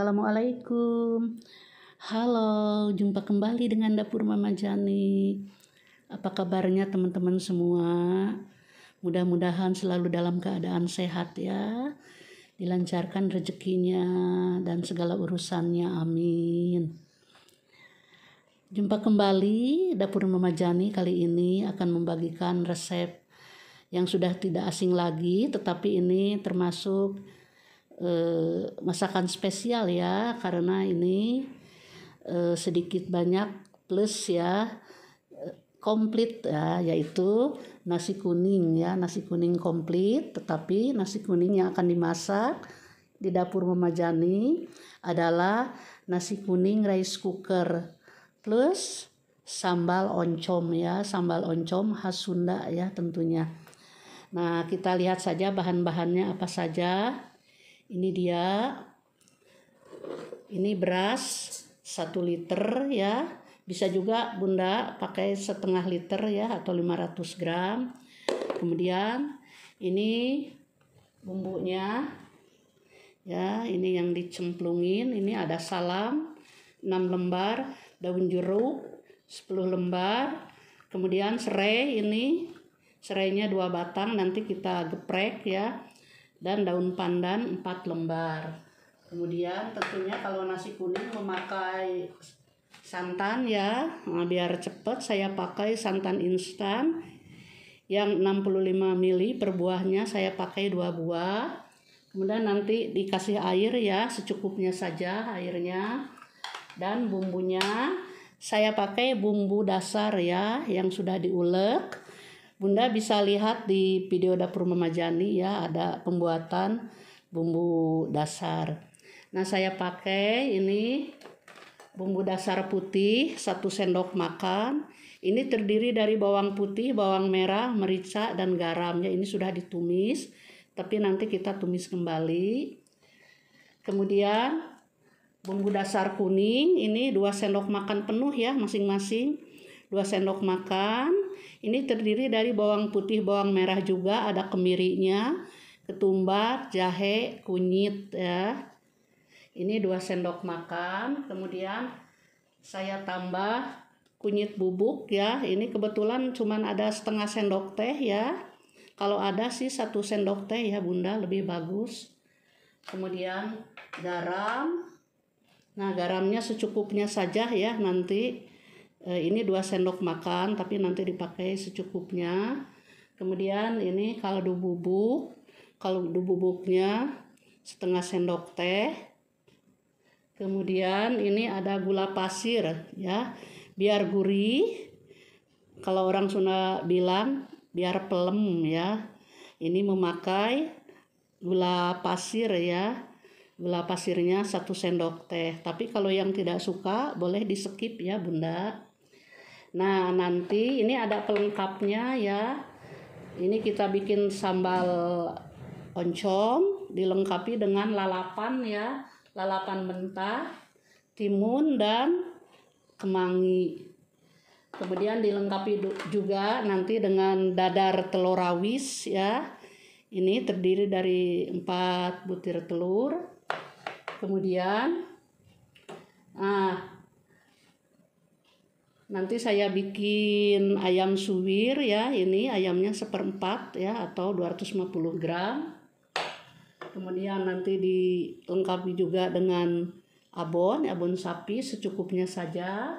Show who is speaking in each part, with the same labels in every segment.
Speaker 1: Assalamualaikum. Halo, jumpa kembali dengan Dapur Mama Jani. Apa kabarnya teman-teman semua? Mudah-mudahan selalu dalam keadaan sehat ya. Dilancarkan rezekinya dan segala urusannya, amin. Jumpa kembali Dapur Mama Jani kali ini akan membagikan resep yang sudah tidak asing lagi, tetapi ini termasuk masakan spesial ya, karena ini sedikit banyak plus ya, komplit ya, yaitu nasi kuning ya, nasi kuning komplit. Tetapi nasi kuning yang akan dimasak di Dapur Mama Jani adalah nasi kuning rice cooker plus sambal oncom ya, sambal oncom khas Sunda ya tentunya. Nah, kita lihat saja bahan-bahannya apa saja. Ini dia, ini beras 1 liter ya, bisa juga Bunda pakai setengah liter ya, atau 500 gram. Kemudian ini bumbunya ya, ini yang dicemplungin. Ini ada salam 6 lembar, daun jeruk 10 lembar, kemudian serai, ini serainya 2 batang, nanti kita geprek ya, dan daun pandan 4 lembar. Kemudian tentunya kalau nasi kuning memakai santan ya, nah biar cepat saya pakai santan instan yang 65 ml per buahnya, saya pakai 2 buah. Kemudian nanti dikasih air ya, secukupnya saja airnya. Dan bumbunya saya pakai bumbu dasar ya, yang sudah diulek. Bunda bisa lihat di video Dapur Mama Jani ya, ada pembuatan bumbu dasar. Nah, saya pakai ini bumbu dasar putih 1 sendok makan. Ini terdiri dari bawang putih, bawang merah, merica, dan garam ya. Ini sudah ditumis, tapi nanti kita tumis kembali. Kemudian bumbu dasar kuning ini 2 sendok makan penuh ya, masing-masing 2 sendok makan. Ini terdiri dari bawang putih, bawang merah juga, ada kemirinya, ketumbar, jahe, kunyit ya. Ini 2 sendok makan. Kemudian saya tambah kunyit bubuk ya. Ini kebetulan cuman ada setengah sendok teh ya. Kalau ada sih 1 sendok teh ya Bunda, lebih bagus. Kemudian garam. Nah, garamnya secukupnya saja ya nanti. Ini 2 sendok makan, tapi nanti dipakai secukupnya. Kemudian ini kaldu bubuk. Kaldu bubuknya setengah sendok teh. Kemudian ini ada gula pasir ya, biar gurih. Kalau orang Sunda bilang biar pelem ya. Ini memakai gula pasir ya. Gula pasirnya 1 sendok teh. Tapi kalau yang tidak suka boleh di skip ya Bunda. Nah, nanti ini ada pelengkapnya ya. Ini kita bikin sambal oncom, dilengkapi dengan lalapan ya, lalapan mentah, timun, dan kemangi. Kemudian dilengkapi juga nanti dengan dadar telur rawis ya. Ini terdiri dari 4 butir telur. Kemudian nanti saya bikin ayam suwir ya, ini ayamnya 1/4 ya, atau 250 gram. Kemudian nanti dilengkapi juga dengan abon sapi secukupnya saja.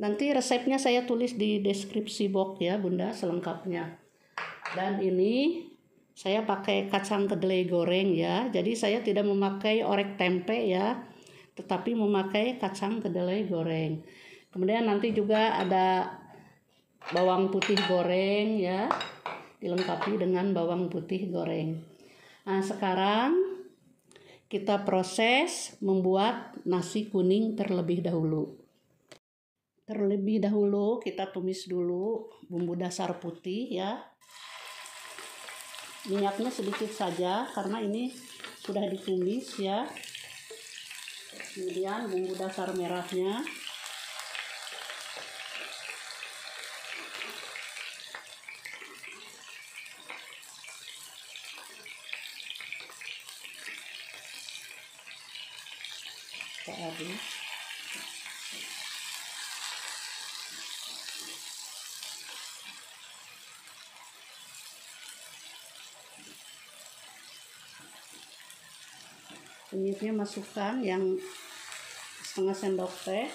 Speaker 1: Nanti resepnya saya tulis di deskripsi box ya Bunda, selengkapnya. Dan ini saya pakai kacang kedelai goreng ya, jadi saya tidak memakai orek tempe ya, tetapi memakai kacang kedelai goreng. Kemudian nanti juga ada bawang putih goreng ya, dilengkapi dengan bawang putih goreng. Nah, sekarang kita proses membuat nasi kuning terlebih dahulu. Terlebih dahulu kita tumis dulu bumbu dasar putih ya. Minyaknya sedikit saja karena ini sudah ditumis ya. Kemudian bumbu dasar merahnya. kita aduk. Penyedapnya masukkan yang setengah sendok teh.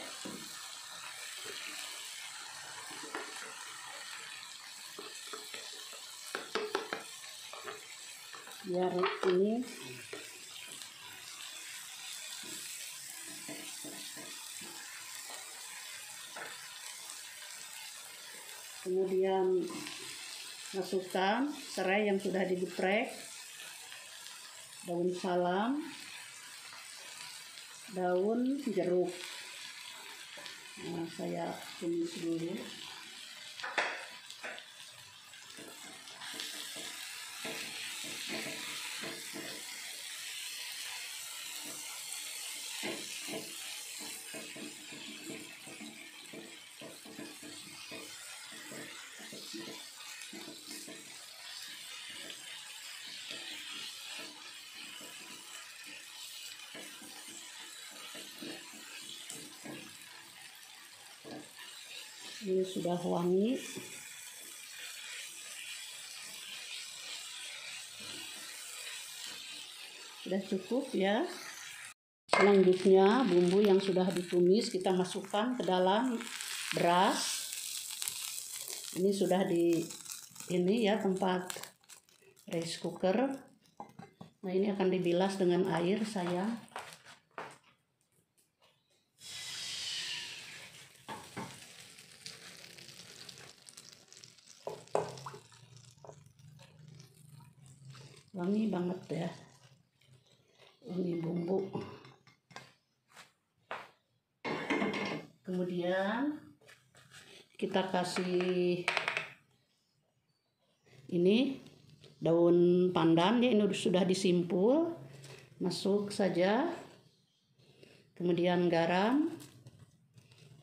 Speaker 1: Biar ini kemudian masukkan serai yang sudah digeprek, daun salam, daun jeruk. Nah, saya tumis dulu. Ini sudah wangi. Sudah cukup ya. Selanjutnya bumbu yang sudah ditumis kita masukkan ke dalam beras. Ini sudah ini ya tempat rice cooker. Nah, ini akan dibilas dengan air saya. Wangi banget ya ini bumbu. Kemudian kita kasih ini daun pandan ya, ini sudah disimpul, masuk saja. Kemudian garam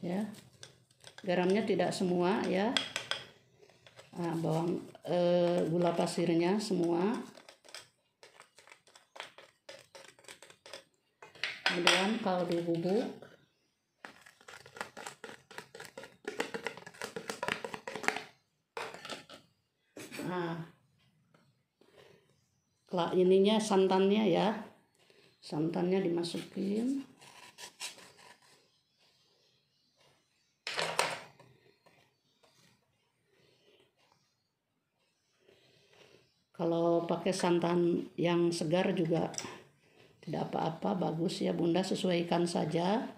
Speaker 1: ya, garamnya tidak semua ya. Nah, gula pasirnya semua. Kemudian kaldu bubuk, nah ininya santannya ya, santannya dimasukin. Kalau pakai santan yang segar juga tidak apa-apa, bagus ya Bunda, sesuaikan saja.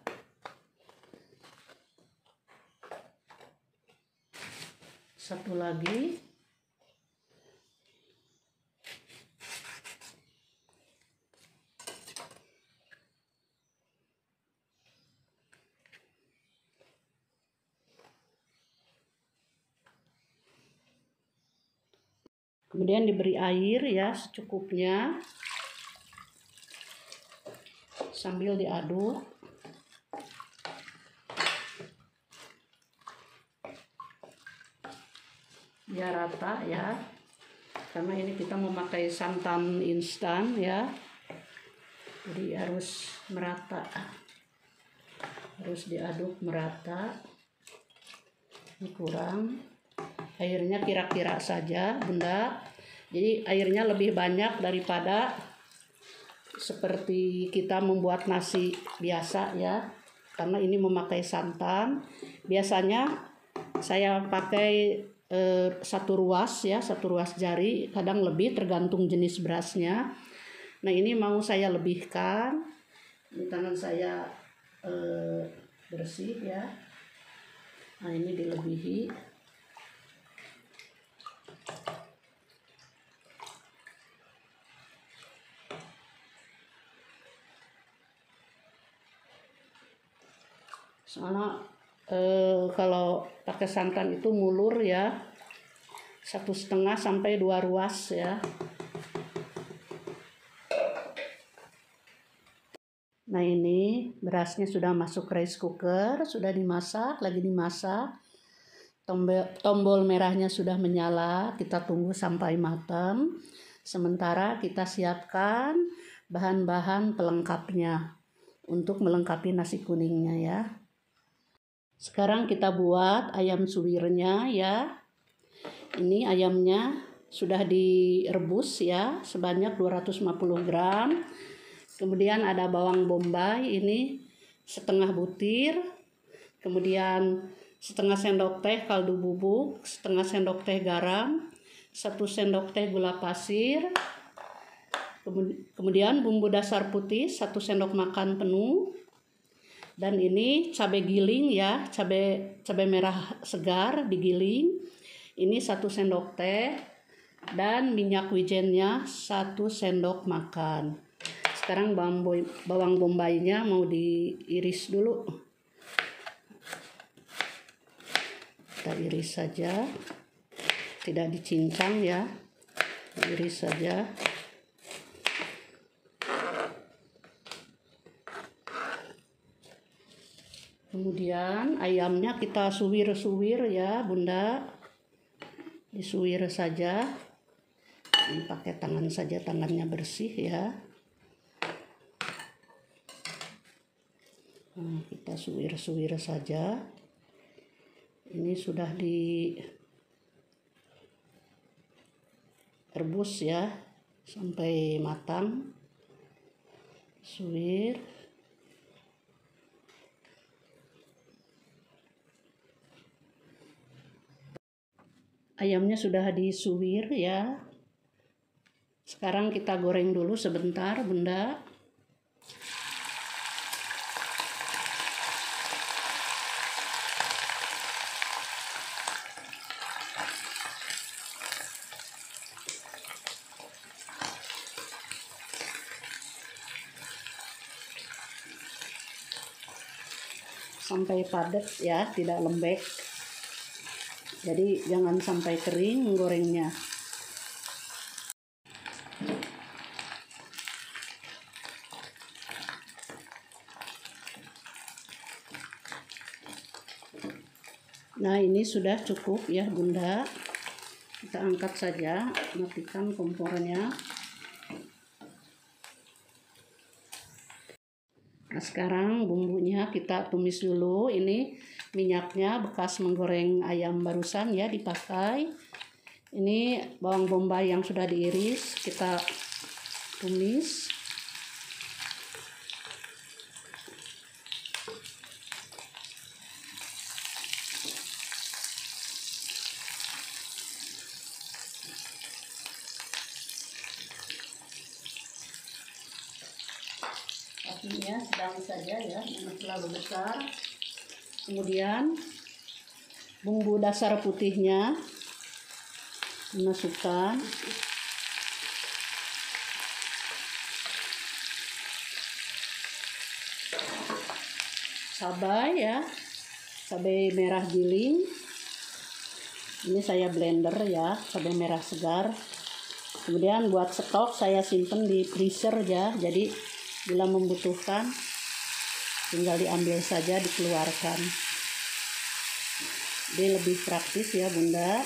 Speaker 1: Satu lagi. Kemudian diberi air ya secukupnya. Sambil diaduk. Biar rata ya. Karena ini kita memakai santan instan ya. Jadi harus merata. Harus diaduk merata. Ini kurang. Airnya kira-kira saja, Bunda. Jadi airnya lebih banyak daripada seperti kita membuat nasi biasa ya, karena ini memakai santan. Biasanya saya pakai 1 ruas ya, 1 ruas jari, kadang lebih tergantung jenis berasnya. Nah, ini mau saya lebihkan. Ini tangan saya bersih ya. Nah, ini dilebihi. Soalnya kalau pakai santan itu mulur ya, 1,5 sampai 2 ruas ya. Nah, ini berasnya sudah masuk rice cooker, sudah dimasak, lagi dimasak. Tombol merahnya sudah menyala, kita tunggu sampai matang. Sementara kita siapkan bahan-bahan pelengkapnya. untuk melengkapi nasi kuningnya ya. Sekarang kita buat ayam suwirnya ya. Ini ayamnya sudah direbus ya sebanyak 250 gram. Kemudian ada bawang bombay ini setengah butir. Kemudian setengah sendok teh kaldu bubuk, setengah sendok teh garam, 1 sendok teh gula pasir. Kemudian bumbu dasar putih 1 sendok makan penuh. Dan ini cabai giling ya, cabai merah segar digiling. Ini 1 sendok teh dan minyak wijennya 1 sendok makan. Sekarang bawang bombaynya mau diiris dulu. Kita iris saja, tidak dicincang ya, iris saja. Kemudian ayamnya kita suwir-suwir ya Bunda, disuwir saja. Ini pakai tangan saja, tangannya bersih ya. Nah, kita suwir-suwir saja. Ini sudah direbus ya sampai matang. Suwir. Ayamnya sudah disuwir ya. Sekarang kita goreng dulu sebentar Bunda. Sampai padat ya, tidak lembek. Jadi jangan sampai kering menggorengnya. Nah, ini sudah cukup ya Bunda. Kita angkat saja, matikan kompornya. Nah, sekarang bumbunya kita tumis dulu. Ini minyaknya bekas menggoreng ayam barusan ya dipakai. Ini bawang bombay yang sudah diiris kita tumis. Apinya sedang saja ya, jangan terlalu besar. Kemudian bumbu dasar putihnya dimasukkan. Cabai ya, cabai merah giling. Ini saya blender ya, cabai merah segar. Kemudian buat stok saya simpen di freezer ya, jadi bila membutuhkan tinggal diambil saja, dikeluarkan. Jadi lebih praktis ya Bunda.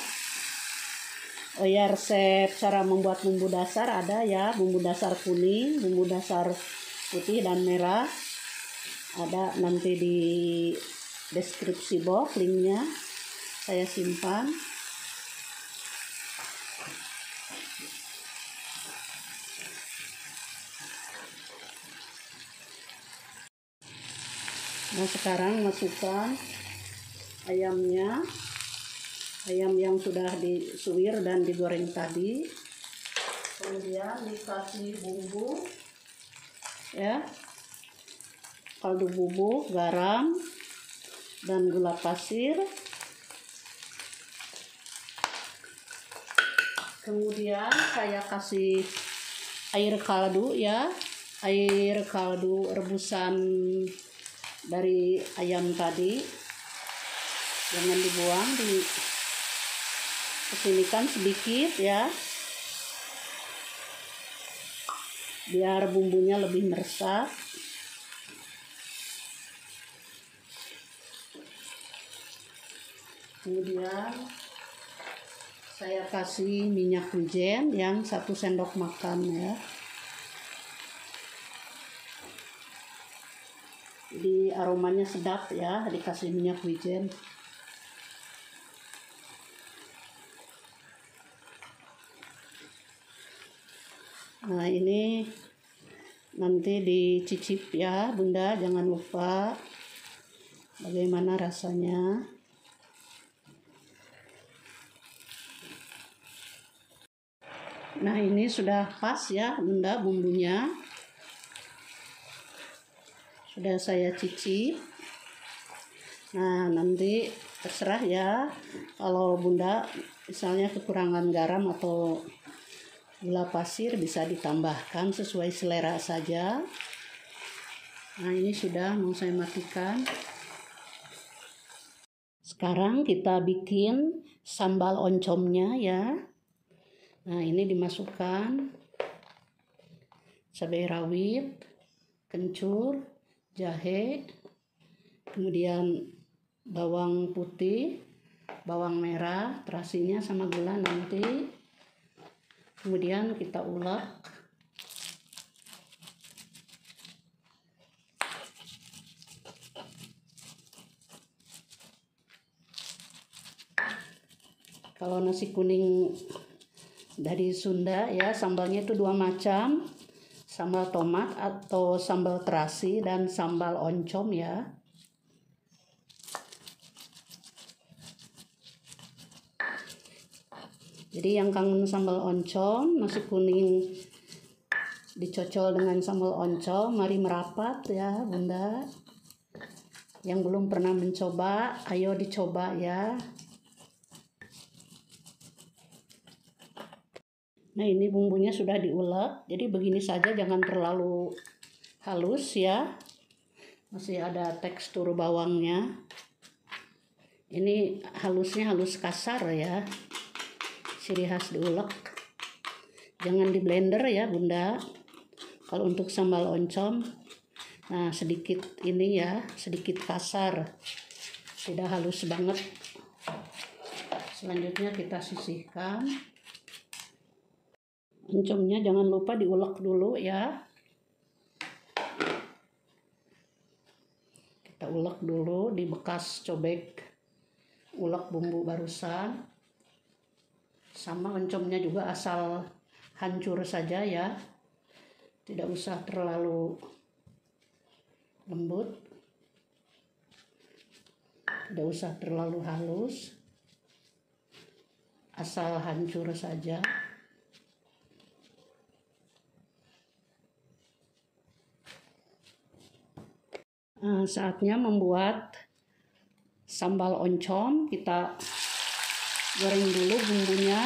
Speaker 1: Oh ya, resep cara membuat bumbu dasar ada ya, bumbu dasar kuning, bumbu dasar putih dan merah. Ada nanti di deskripsi box linknya, saya simpan. Nah, sekarang masukkan ayamnya, ayam yang sudah disuwir dan digoreng tadi. Kemudian dikasih bumbu ya, kaldu bubuk, garam dan gula pasir. Kemudian saya kasih air kaldu ya, air kaldu rebusan dari ayam tadi. Jangan dibuang, kesinikan sedikit ya, biar bumbunya lebih meresap. Kemudian saya kasih minyak wijen yang 1 sendok makan ya. Jadi aromanya sedap ya, dikasih minyak wijen. Nah ini nanti dicicip ya Bunda, jangan lupa bagaimana rasanya. Nah ini sudah pas ya Bunda bumbunya. Sudah saya cicip. Nah nanti terserah ya, kalau Bunda misalnya kekurangan garam atau gula pasir bisa ditambahkan sesuai selera saja. Nah ini sudah mau saya matikan. Sekarang kita bikin sambal oncomnya ya. Nah ini dimasukkan cabai rawit, kencur, jahe, kemudian bawang putih, bawang merah, terasinya sama gula nanti. Kemudian kita ulek. Kalau nasi kuning dari Sunda ya, sambalnya itu 2 macam. Sambal tomat atau sambal terasi dan sambal oncom ya. Jadi yang kangen sambal oncom, nasi kuning dicocol dengan sambal oncom, mari merapat ya Bunda. Yang belum pernah mencoba, ayo dicoba ya. Nah ini bumbunya sudah diulek, jadi begini saja, jangan terlalu halus ya. Masih ada tekstur bawangnya. Ini halusnya halus kasar ya. Ciri khas diulek. Jangan di blender ya Bunda. Kalau untuk sambal oncom, nah sedikit ini ya, sedikit kasar. Tidak halus banget. Selanjutnya kita sisihkan. Oncomnya jangan lupa diulek dulu ya. Kita ulek dulu di bekas cobek ulek bumbu barusan. Sama oncomnya juga asal hancur saja ya, tidak usah terlalu lembut, tidak usah terlalu halus, asal hancur saja. Nah, saatnya membuat sambal oncom. Kita goreng dulu bumbunya.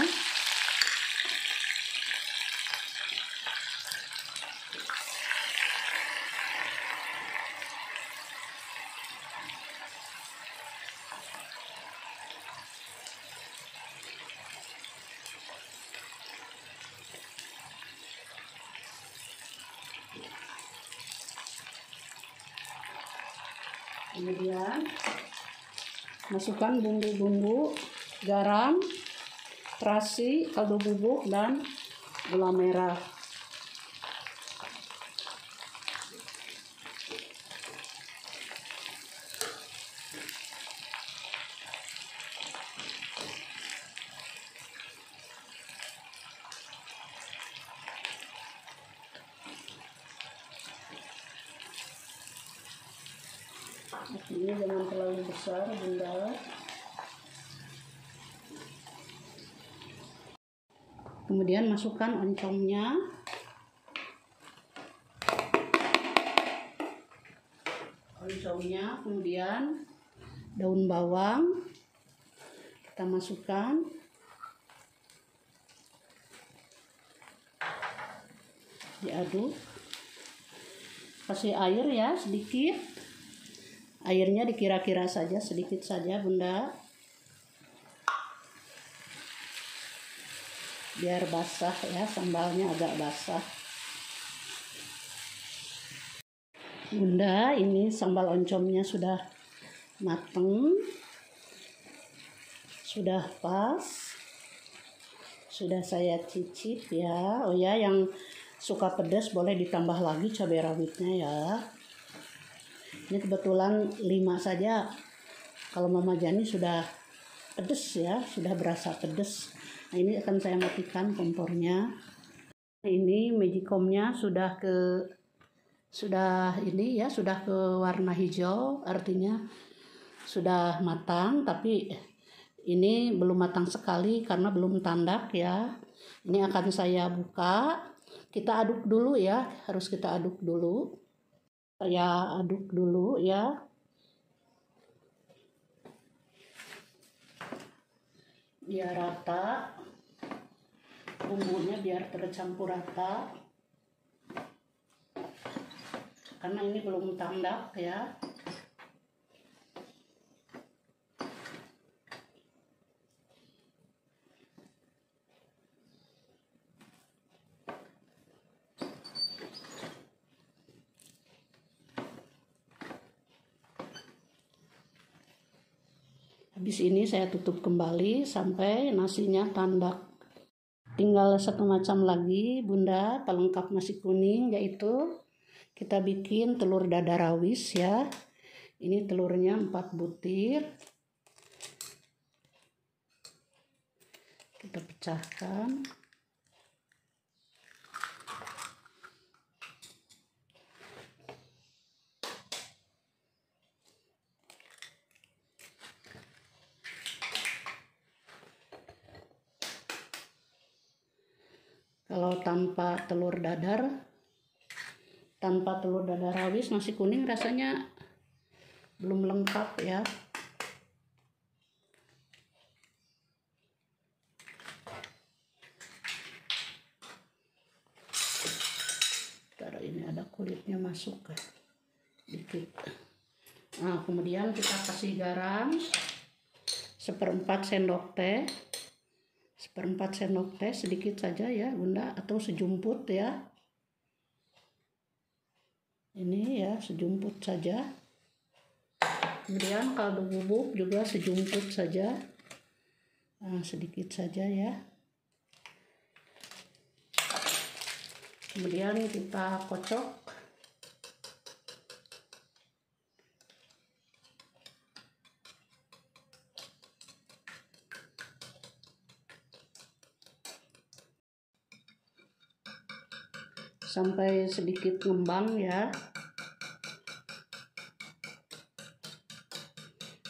Speaker 1: Kemudian masukkan bumbu-bumbu, garam, terasi, kaldu bubuk, dan gula merah. Apinya jangan terlalu besar Bunda. Kemudian masukkan oncomnya. Kemudian daun bawang kita masukkan. Diaduk. Kasih air ya sedikit. Airnya dikira-kira saja, sedikit saja Bunda. Biar basah ya, sambalnya agak basah. Bunda, ini sambal oncomnya sudah mateng. Sudah pas. Sudah saya cicip ya. Oh ya, yang suka pedas boleh ditambah lagi cabai rawitnya ya. Ini kebetulan 5 saja. Kalau Mama Jani sudah pedes ya, sudah berasa pedes. Nah, ini akan saya matikan kompornya. Ini magicomnya sudah ke warna hijau, artinya sudah matang, tapi ini belum matang sekali karena belum tandak ya. Ini akan saya buka. Kita aduk dulu ya, harus kita aduk dulu. Saya aduk dulu ya. Biar rata. Bumbunya biar tercampur rata. Karena ini belum tandak ya. Habis ini saya tutup kembali sampai nasinya tandak. Tinggal satu macam lagi Bunda pelengkap nasi kuning, yaitu kita bikin telur dadar rawis ya. Ini telurnya 4 butir. Kita pecahkan. Kalau tanpa telur dadar rawis, nasi kuning rasanya belum lengkap ya. Taruh ini ada kulitnya masuk ke dikit. Nah, kemudian kita kasih garam 1/4 sendok teh. 1/4 sendok teh, sedikit saja ya Bunda, atau sejumput ya. Ini ya sejumput saja. Kemudian kaldu bubuk juga sejumput saja. Nah, sedikit saja ya. Kemudian kita kocok. Sampai sedikit ngembang ya.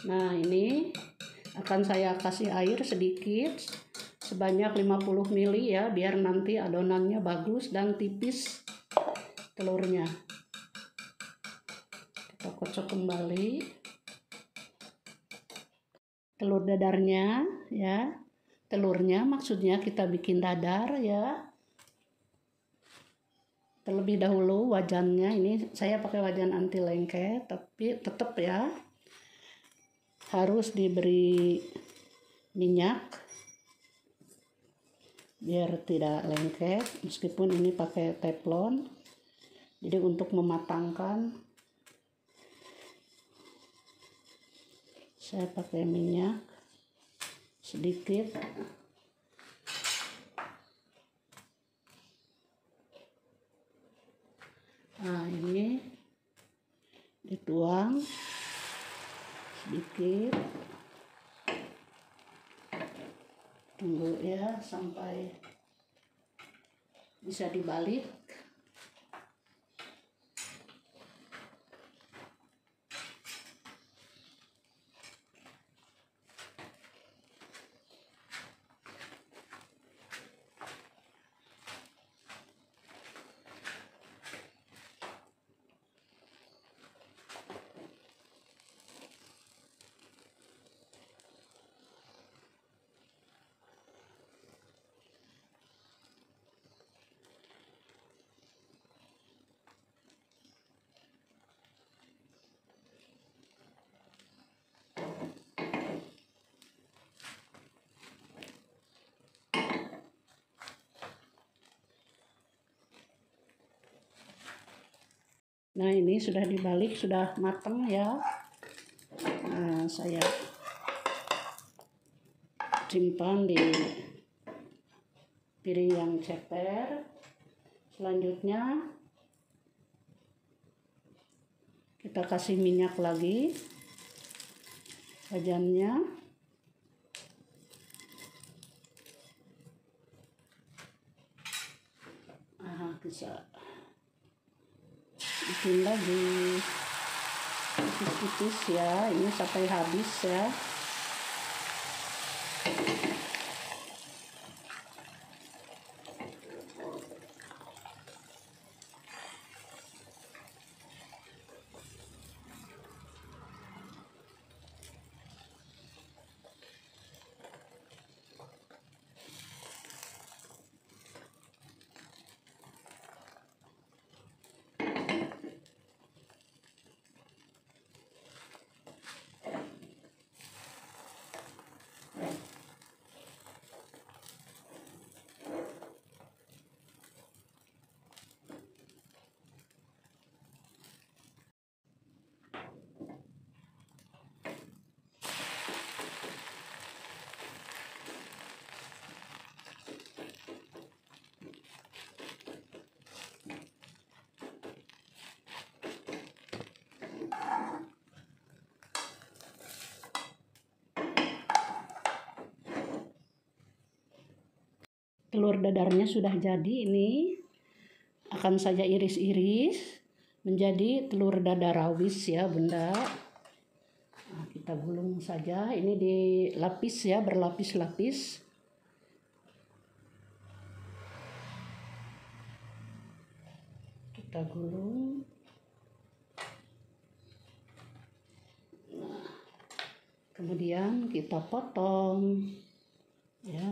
Speaker 1: Nah, ini akan saya kasih air sedikit sebanyak 50 ml ya, biar nanti adonannya bagus dan tipis telurnya. Kita kocok kembali telur dadarnya ya. Telurnya maksudnya kita bikin dadar ya. Terlebih dahulu wajannya, ini saya pakai wajan anti lengket, tapi tetap ya harus diberi minyak biar tidak lengket, meskipun ini pakai teflon. Jadi untuk mematangkan saya pakai minyak sedikit. Nah, ini dituang sedikit. Tunggu ya sampai bisa dibalik. Nah, ini sudah dibalik, sudah matang ya. Nah, saya simpan di piring yang ceper. Selanjutnya Kita kasih minyak lagi wajannya. Bisa bikin lagi tipis-tipis ya, ini sampai habis ya. Telur dadarnya sudah jadi, ini akan saya iris-iris menjadi telur dadar rawis ya Bunda. Nah, kita gulung saja, ini dilapis ya, berlapis-lapis. Kita gulung. Nah, kemudian kita potong ya.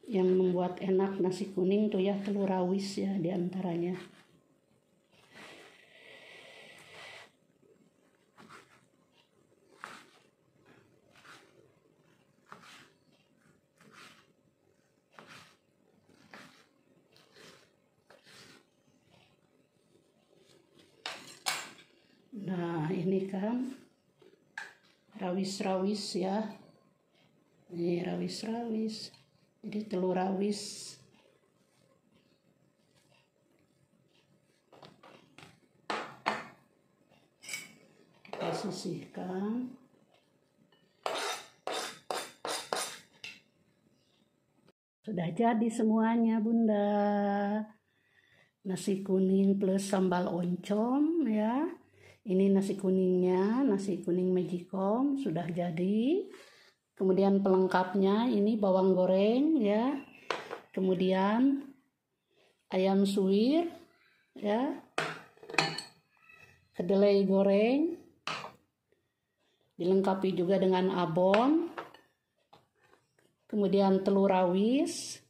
Speaker 1: Yang membuat enak nasi kuning tuh ya telur rawis ya diantaranya. Nah ini kan rawis-rawis ya, ini rawis-rawis. Jadi telur rawis. Kita sisihkan. Sudah jadi semuanya Bunda. Nasi kuning plus sambal oncom ya. Ini nasi kuningnya, nasi kuning Magicom sudah jadi. Kemudian pelengkapnya ini bawang goreng ya. Kemudian ayam suwir ya. Kedelai goreng. Dilengkapi juga dengan abon. Kemudian telur rawis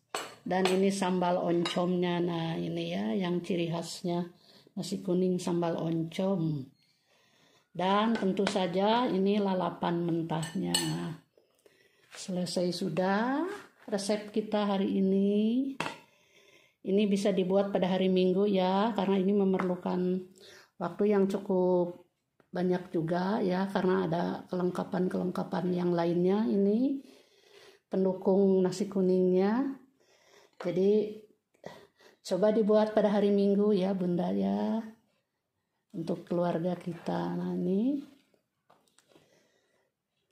Speaker 1: dan ini sambal oncomnya. Nah, ini ya yang ciri khasnya nasi kuning sambal oncom. Dan tentu saja ini lalapan mentahnya. Selesai sudah resep kita hari ini. Ini bisa dibuat pada hari Minggu ya, karena ini memerlukan waktu yang cukup banyak juga ya, karena ada kelengkapan-kelengkapan yang lainnya ini pendukung nasi kuningnya. Jadi coba dibuat pada hari Minggu ya Bunda ya, untuk keluarga kita. Nah ini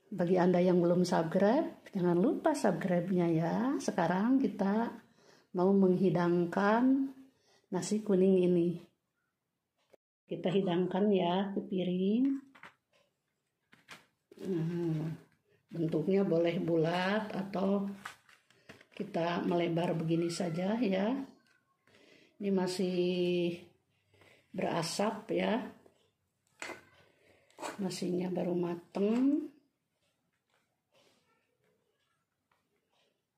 Speaker 1: bagi Anda yang belum subscribe, jangan lupa subscribe-nya ya. Sekarang kita mau menghidangkan nasi kuning ini. Kita hidangkan ya ke piring. Bentuknya boleh bulat atau kita melebar begini saja ya. Ini masih berasap ya. Nasinya baru mateng.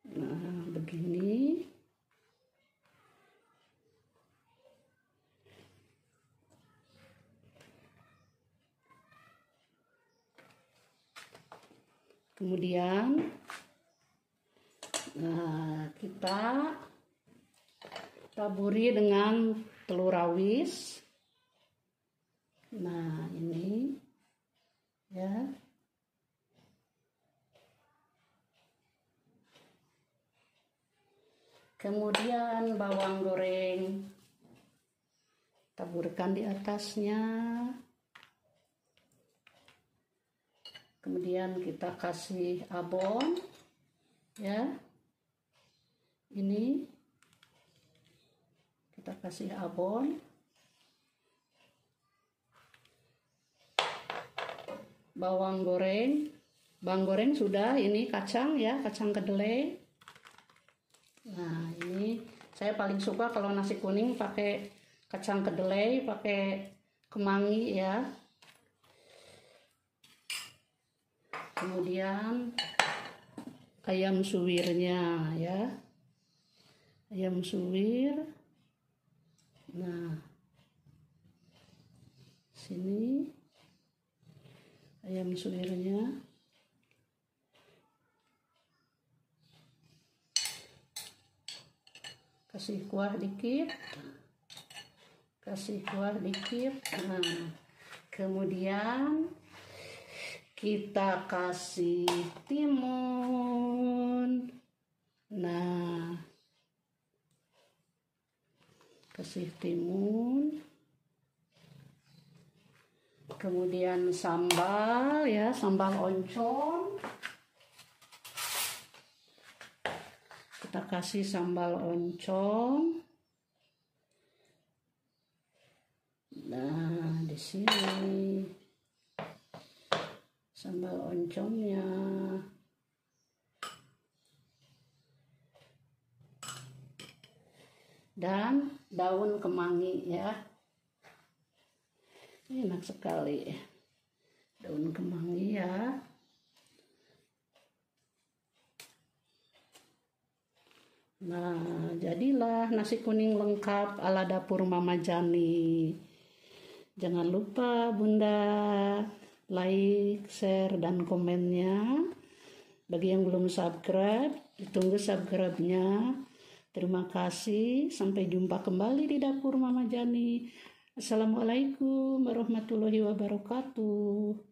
Speaker 1: Nah, begini. Kemudian nah, kita taburi dengan telur rawis. Nah, ini Kemudian bawang goreng taburkan di atasnya. Kemudian kita kasih abon, ya. Ini kita kasih abon. Bawang goreng sudah. Ini kacang, ya, kacang kedelai. Nah, ini saya paling suka kalau nasi kuning pakai kacang kedelai, pakai kemangi, ya. Kemudian ayam suwirnya, ya. Ayam suwir. Nah, sini ayam suwirnya. Kasih kuah dikit. Nah, kemudian kita kasih timun. Nah, kasih timun. Kemudian sambal, ya, sambal oncom. Kita kasih sambal oncom. Nah, di sini sambal oncomnya. Dan daun kemangi, ya. Enak sekali. Daun kemangi, ya. Nah, jadilah nasi kuning lengkap ala dapur Mama Jani. Jangan lupa Bunda like, share, dan komennya. Bagi yang belum subscribe, ditunggu subscribe-nya. Terima kasih. Sampai jumpa kembali di dapur Mama Jani. Assalamualaikum warahmatullahi wabarakatuh.